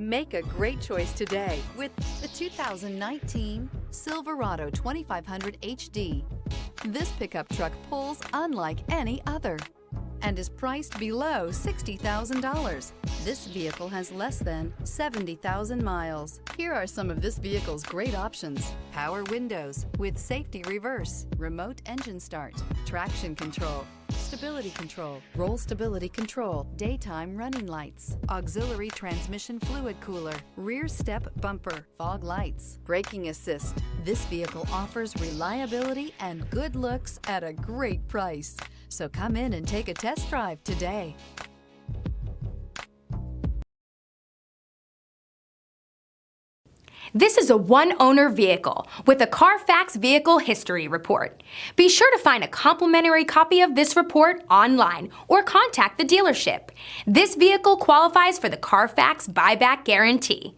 Make a great choice today with the 2019 Silverado 2500HD. This pickup truck pulls unlike any other and is priced below $60,000. This vehicle has less than 70,000 miles. Here are some of this vehicle's great options: power windows with safety reverse, remote engine start, traction control, stability control, roll stability control, daytime running lights, auxiliary transmission fluid cooler, rear step bumper, fog lights, braking assist. This vehicle offers reliability and good looks at a great price. So come in and take a test drive today. This is a one-owner vehicle with a Carfax Vehicle History Report. Be sure to find a complimentary copy of this report online or contact the dealership. This vehicle qualifies for the Carfax Buyback Guarantee.